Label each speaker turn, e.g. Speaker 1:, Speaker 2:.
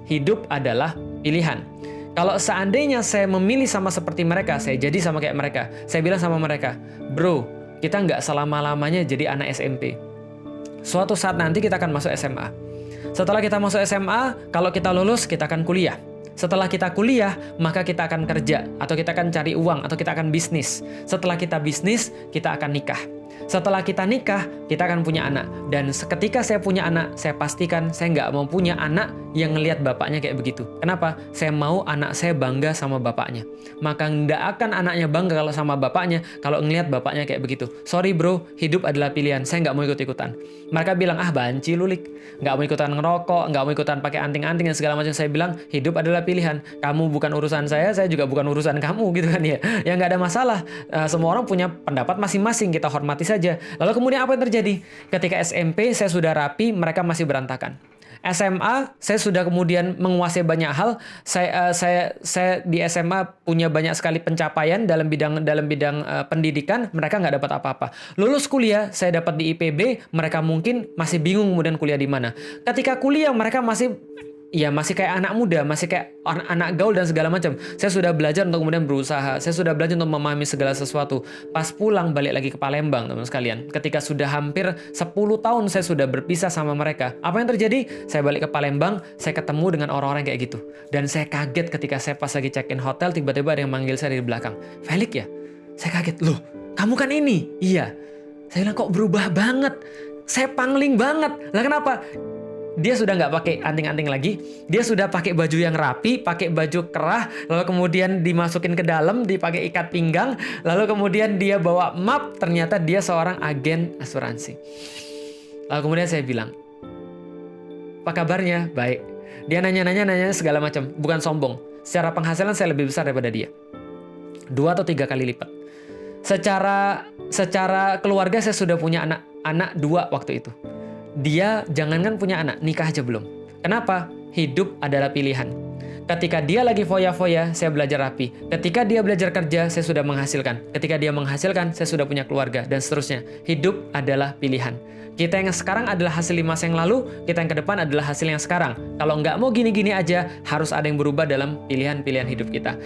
Speaker 1: hidup adalah pilihan. Kalau seandainya saya memilih sama seperti mereka, saya jadi sama kayak mereka. Saya bilang sama mereka, bro, kita nggak selama-lamanya jadi anak SMP. Suatu saat nanti kita akan masuk SMA. Setelah kita masuk SMA, kalau kita lulus, kita akan kuliah. Setelah kita kuliah, maka kita akan kerja, atau kita akan cari uang, atau kita akan bisnis. Setelah kita bisnis, kita akan nikah. Setelah kita nikah, kita akan punya anak. Dan ketika saya punya anak, saya pastikan saya nggak mau punya anak yang ngelihat bapaknya kayak begitu. Kenapa? Saya mau anak saya bangga sama bapaknya. Maka nggak akan anaknya bangga kalau sama bapaknya, kalau ngelihat bapaknya kayak begitu. Sorry bro, hidup adalah pilihan. Saya nggak mau ikut-ikutan. Mereka bilang, banci lulik. Nggak mau ikutan ngerokok, nggak mau ikutan pakai anting-anting dan segala macam. Saya bilang, hidup adalah pilihan. Kamu bukan urusan saya juga bukan urusan kamu gitu kan ya. Ya nggak ada masalah. Semua orang punya pendapat masing-masing, kita hormati saja. Lalu kemudian apa yang terjadi? Ketika SMP saya sudah rapi, mereka masih berantakan. SMA saya sudah kemudian menguasai banyak hal. Saya di SMA punya banyak sekali pencapaian dalam bidang pendidikan. Mereka nggak dapat apa-apa. Lulus kuliah saya dapat di IPB. Mereka mungkin masih bingung kemudian kuliah di mana. Ketika kuliah mereka masih kayak anak muda, masih kayak anak gaul dan segala macam. Saya sudah belajar untuk kemudian berusaha. Saya sudah belajar untuk memahami segala sesuatu. Pas pulang balik lagi ke Palembang, teman sekalian. Ketika sudah hampir 10 tahun saya sudah berpisah sama mereka. Apa yang terjadi? Saya balik ke Palembang, saya ketemu dengan orang-orang kayak gitu. Dan saya kaget ketika saya pas lagi check-in hotel, tiba-tiba ada yang manggil saya dari belakang. Felix ya? Saya kaget. Loh, kamu kan ini? Iya. Saya bilang, kok berubah banget? Saya pangling banget. Lah kenapa? Dia sudah nggak pakai anting-anting lagi, dia sudah pakai baju yang rapi, pakai baju kerah, lalu kemudian dimasukin ke dalam, dipakai ikat pinggang, lalu kemudian dia bawa map, ternyata dia seorang agen asuransi. Lalu kemudian saya bilang, apa kabarnya? Baik. Dia nanya segala macam, bukan sombong. Secara penghasilan saya lebih besar daripada dia. 2 atau 3 kali lipat. Secara keluarga saya sudah punya anak 2 waktu itu. Dia jangankan punya anak, nikah aja belum. Kenapa? Hidup adalah pilihan. Ketika dia lagi foya-foya, saya belajar rapi. Ketika dia belajar kerja, saya sudah menghasilkan. Ketika dia menghasilkan, saya sudah punya keluarga, dan seterusnya. Hidup adalah pilihan. Kita yang sekarang adalah hasil 5 masa yang lalu, kita yang ke depan adalah hasil yang sekarang. Kalau nggak mau gini-gini aja, harus ada yang berubah dalam pilihan-pilihan hidup kita.